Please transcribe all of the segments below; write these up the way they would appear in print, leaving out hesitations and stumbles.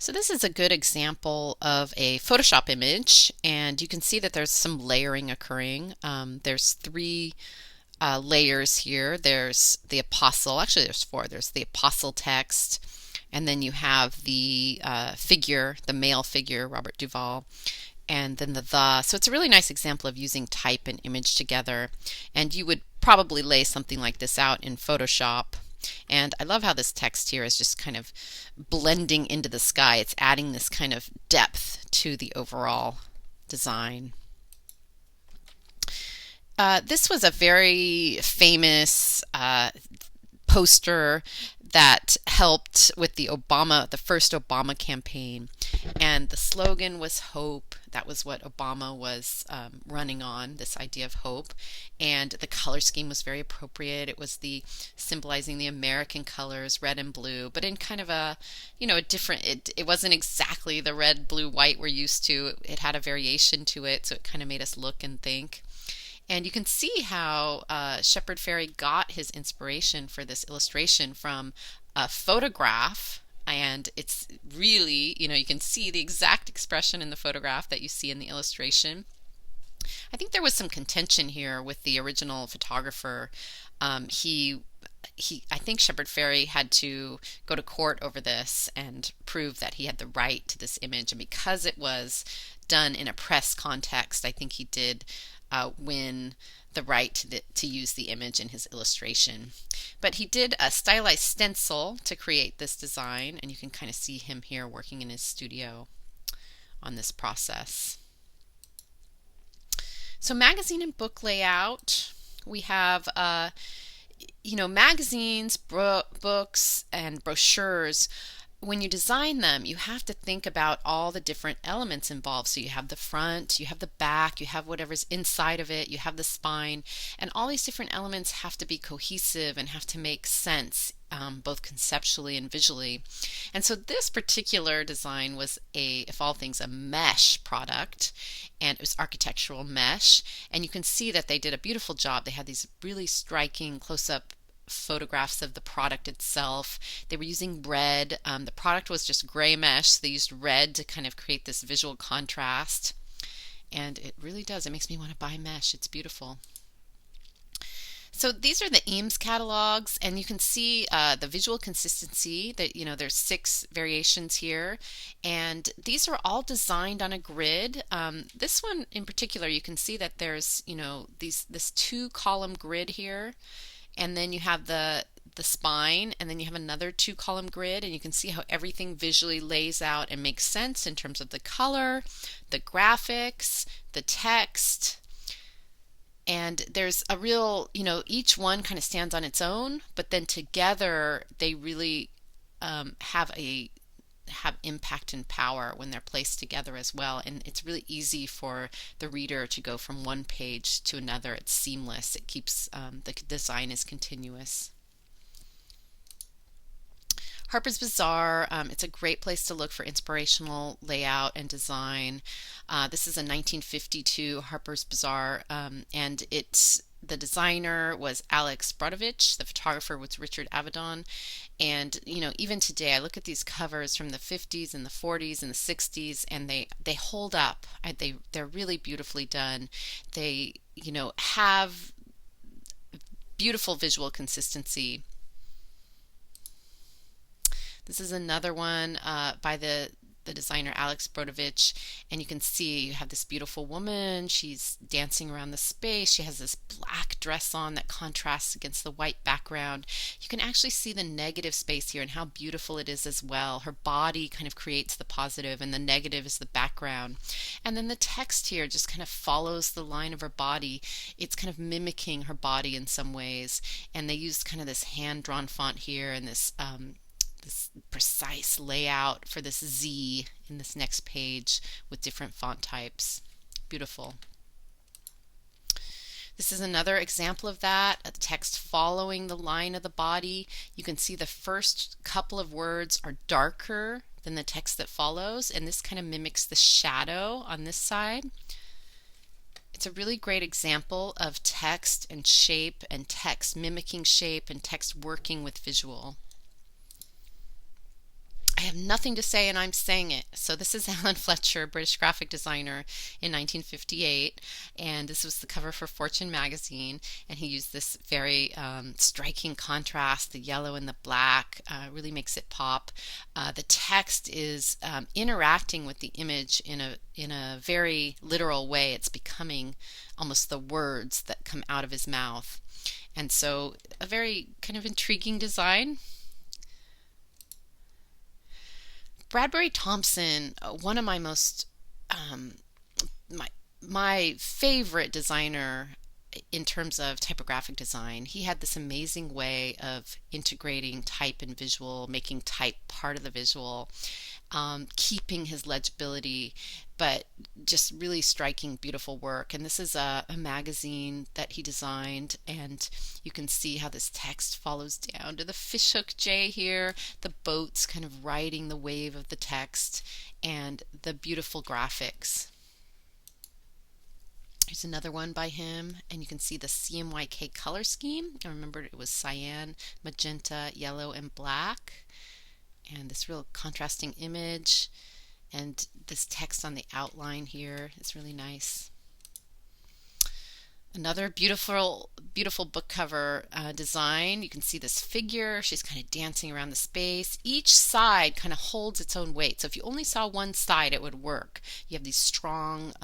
So this is a good example of a Photoshop image, and you can see that there's some layering occurring. There's three layers here. There's the apostle, actually there's four. There's the apostle text, and then you have the figure, the male figure, Robert Duvall, and then the. So it's a really nice example of using type and image together, and you would probably lay something like this out in Photoshop. And I love how this text here is just kind of blending into the sky. It's adding this kind of depth to the overall design. This was a very famous poster that helped with the first Obama campaign. And the slogan was hope. That was what Obama was running on, this idea of hope. And the color scheme was very appropriate. It was the symbolizing the American colors, red and blue, but in kind of a different, it wasn't exactly the red, blue, white we're used to. It had a variation to it, so it kind of made us look and think. And you can see how Shepard Fairey got his inspiration for this illustration from a photograph. And it's really, you can see the exact expression in the photograph that you see in the illustration. I think there was some contention here with the original photographer. I think Shepard Fairey had to go to court over this and prove that he had the right to this image. And because it was done in a press context, I think he did win the right to use the image in his illustration. But he did a stylized stencil to create this design, and you can kind of see him here working in his studio on this process. So magazine and book layout, we have magazines, books, and brochures. When you design them, you have to think about all the different elements involved. So you have the front, you have the back, you have whatever's inside of it, you have the spine, and all these different elements have to be cohesive and have to make sense, both conceptually and visually. And so this particular design was if all things, a mesh product, and it was architectural mesh. And you can see that they did a beautiful job. They had these really striking close-up photographs of the product itself. They were using red. The product was just gray mesh, so they used red to kind of create this visual contrast. And it really does. It makes me want to buy mesh. It's beautiful. So these are the Eames catalogs, and you can see the visual consistency that, there's 6 variations here, and these are all designed on a grid. This one in particular, you can see that there's, this 2-column grid here, and then you have the spine, and then you have another 2-column grid, and you can see how everything visually lays out and makes sense in terms of the color, the graphics, the text. And there's a real, each one kind of stands on its own, but then together they really have impact and power when they're placed together as well. And it's really easy for the reader to go from one page to another. It's seamless. It keeps the design is continuous. Harper's Bazaar, it's a great place to look for inspirational layout and design. This is a 1952 Harper's Bazaar, and the designer was Alex Brodovich. The photographer was Richard Avedon. And, even today, I look at these covers from the 50s and the 40s and the 60s, and they hold up. They're really beautifully done. They, have beautiful visual consistency. This is another one by the designer Alex Brodovich, and you can see you have this beautiful woman. She's dancing around the space. She has this black dress on that contrasts against the white background. You can actually see the negative space here and how beautiful it is as well. Her body kind of creates the positive, and the negative is the background. And then the text here just kind of follows the line of her body. It's kind of mimicking her body in some ways, and they use kind of this hand-drawn font here and this precise layout for this Z in this next page with different font types. Beautiful. This is another example of that, a text following the line of the body. You can see the first couple of words are darker than the text that follows, and this kind of mimics the shadow on this side. It's a really great example of text and shape, and text mimicking shape, and text working with visual. I I have nothing to say and I'm saying it. So this is Alan Fletcher, British graphic designer in 1958, and this was the cover for Fortune magazine. And he used this very striking contrast, the yellow and the black, really makes it pop. The text is interacting with the image in a very literal way. It's becoming almost the words that come out of his mouth, and so a very kind of intriguing design. Bradbury Thompson, one of my most um, my my favorite designer in terms of typographic design. He had this amazing way of integrating type and visual, making type part of the visual, keeping his legibility, but just really striking, beautiful work. And this is a magazine that he designed, and you can see how this text follows down to the fishhook J here, the boats kind of riding the wave of the text, and the beautiful graphics. Here's another one by him, and you can see the CMYK color scheme. I remember it was cyan, magenta, yellow, and black. And this real contrasting image, and this text on the outline here is really nice. Another beautiful, beautiful book cover design. You can see this figure. She's kind of dancing around the space. Each side kind of holds its own weight. So if you only saw one side, it would work. You have these strong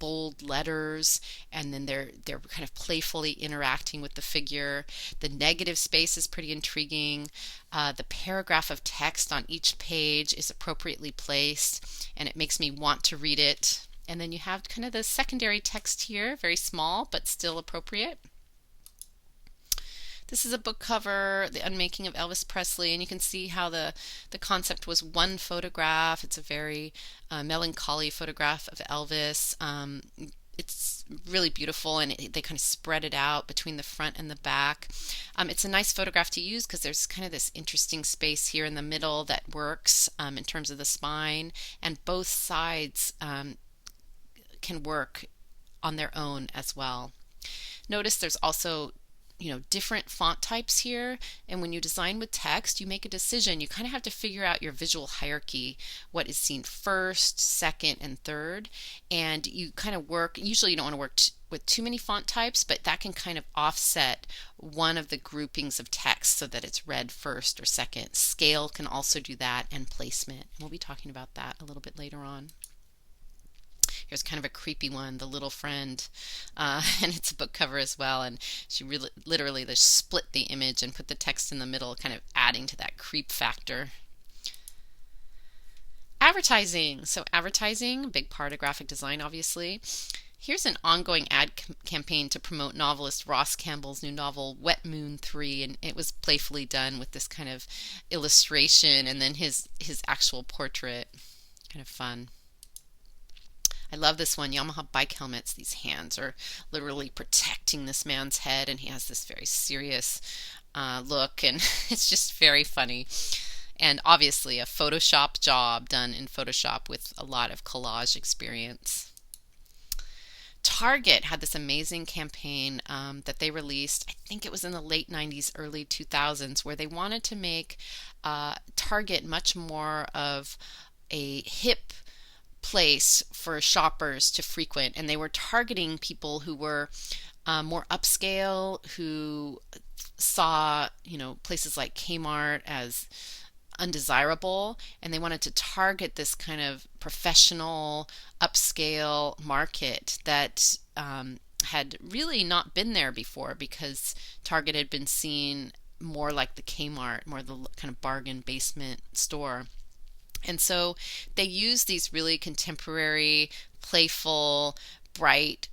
bold letters, and then they're kind of playfully interacting with the figure. The negative space is pretty intriguing. The paragraph of text on each page is appropriately placed, and it makes me want to read it. And then you have kind of the secondary text here, very small but still appropriate. This is a book cover, The Unmaking of Elvis Presley, and you can see how the concept was one photograph. It's a very melancholy photograph of Elvis. It's really beautiful, and they kind of spread it out between the front and the back. It's a nice photograph to use because there's kind of this interesting space here in the middle that works in terms of the spine, and both sides can work on their own as well. Notice there's also different font types here, and when you design with text, you make a decision. You kind of have to figure out your visual hierarchy, what is seen first, second, and third, and you kind of work. Usually you don't want to work with too many font types, but that can kind of offset one of the groupings of text so that it's read first or second. Scale can also do that, and placement, and we'll be talking about that a little bit later on. Here's kind of a creepy one, The Little Friend, and it's a book cover as well, and she really literally just split the image and put the text in the middle, kind of adding to that creep factor. Advertising. So advertising, a big part of graphic design, obviously. Here's an ongoing ad campaign to promote novelist Ross Campbell's new novel, Wet Moon 3, and it was playfully done with this kind of illustration and then his actual portrait. Kind of fun. I love this one, Yamaha bike helmets. These hands are literally protecting this man's head, and he has this very serious look, and it's just very funny. And obviously a Photoshop job done in Photoshop with a lot of collage experience. Target had this amazing campaign that they released, I think it was in the late 90s, early 2000s, where they wanted to make Target much more of a hip place for shoppers to frequent, and they were targeting people who were more upscale, who saw places like Kmart as undesirable, and they wanted to target this kind of professional upscale market that had really not been there before, because Target had been seen more like the Kmart, more the kind of bargain basement store. And so they use these really contemporary, playful, bright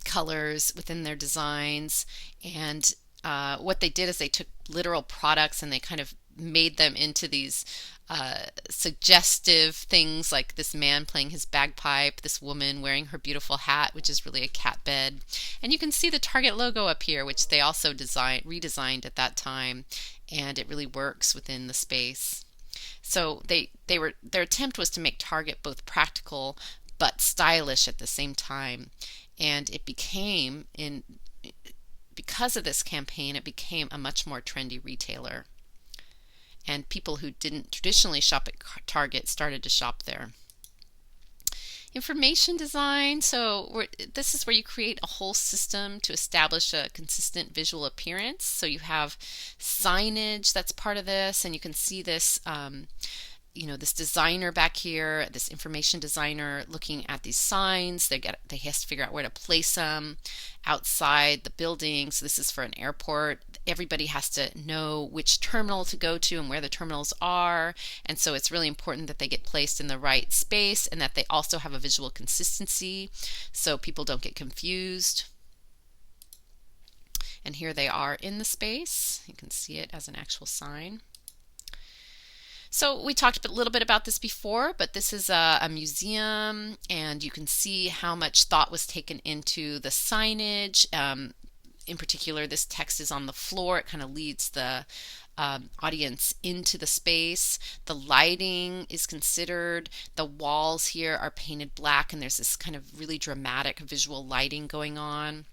colors within their designs. And what they did is they took literal products and they kind of made them into these suggestive things, like this man playing his bagpipe, this woman wearing her beautiful hat, which is really a cat bed. And you can see the Target logo up here, which they also redesigned at that time, and it really works within the space. So their attempt was to make Target both practical but stylish at the same time, and because of this campaign, it became a much more trendy retailer. and people who didn't traditionally shop at Target started to shop there. Information design. So this is where you create a whole system to establish a consistent visual appearance. So you have signage that's part of this, and you can see this this designer back here, this information designer looking at these signs. They have to figure out where to place them outside the building. So this is for an airport. Everybody has to know which terminal to go to and where the terminals are. And so it's really important that they get placed in the right space and that they also have a visual consistency so people don't get confused. And here they are in the space. You can see it as an actual sign. So we talked a little bit about this before, but this is a museum, and you can see how much thought was taken into the signage. In particular, this text is on the floor. It kind of leads the audience into the space. The lighting is considered. The walls here are painted black, and there's this kind of really dramatic visual lighting going on.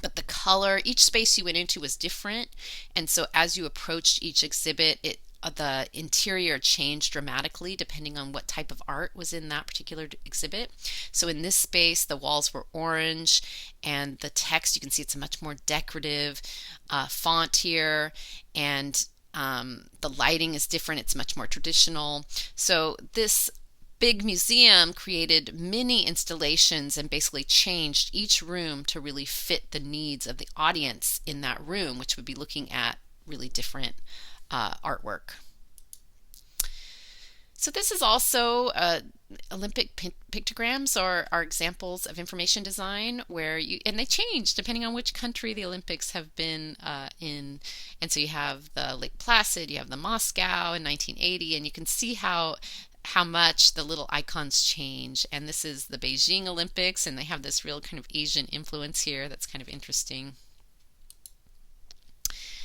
But the color, each space you went into was different, and so as you approached each exhibit, the interior changed dramatically depending on what type of art was in that particular exhibit. So in this space, the walls were orange, and the text, you can see it's a much more decorative font here, and the lighting is different. It's much more traditional. So this big museum created many installations and basically changed each room to really fit the needs of the audience in that room, which would be looking at really different artwork. So this is also Olympic pictograms are examples of information design and they change depending on which country the Olympics have been in. And so you have the Lake Placid, you have the Moscow in 1980, and you can see how much the little icons change. And this is the Beijing Olympics, and they have this real kind of Asian influence here that's kind of interesting.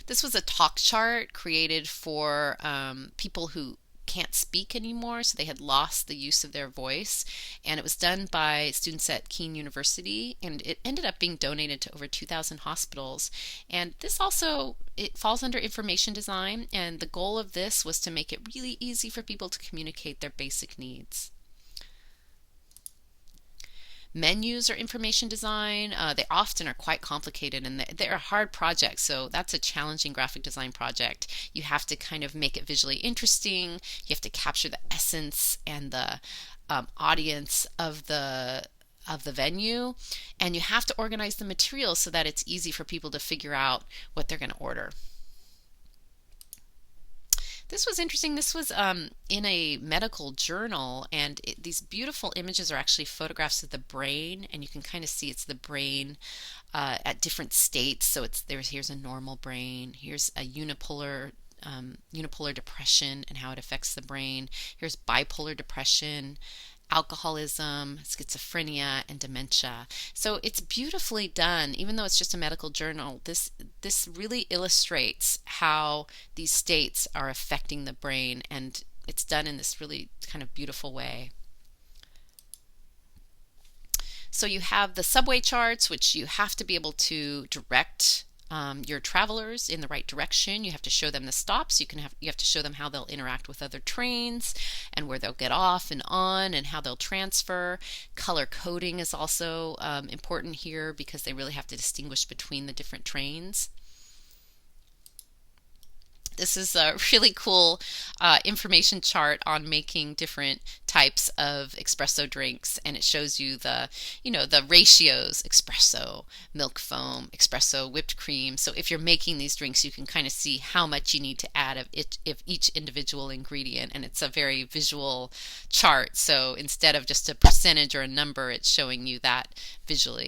This was a talk chart created for people who can't speak anymore, so they had lost the use of their voice, and it was done by students at Kean University, and it ended up being donated to over 2,000 hospitals. And this also, it falls under information design, and the goal of this was to make it really easy for people to communicate their basic needs. Menus are information design. They often are quite complicated, and they're a hard project, so that's a challenging graphic design project. You have to kind of make it visually interesting. You have to capture the essence and the audience of the venue, and you have to organize the materials so that it's easy for people to figure out what they're going to order. This was interesting. This was in a medical journal, and these beautiful images are actually photographs of the brain, and you can kind of see it's the brain at different states. So here's a normal brain, here's a unipolar depression and how it affects the brain. Here's bipolar depression, alcoholism, schizophrenia, and dementia. So it's beautifully done. Even though it's just a medical journal, this really illustrates how these states are affecting the brain, and it's done in this really kind of beautiful way. So you have the subway charts, which you have to be able to direct your travelers in the right direction. You have to show them the stops. You have to show them how they'll interact with other trains and where they'll get off and on and how they'll transfer. Color coding is also important here because they really have to distinguish between the different trains. This is a really cool information chart on making different types of espresso drinks, and it shows you the ratios: espresso, milk foam, espresso, whipped cream. So if you're making these drinks, you can kind of see how much you need to add of each individual ingredient, and it's a very visual chart. So instead of just a percentage or a number, it's showing you that visually.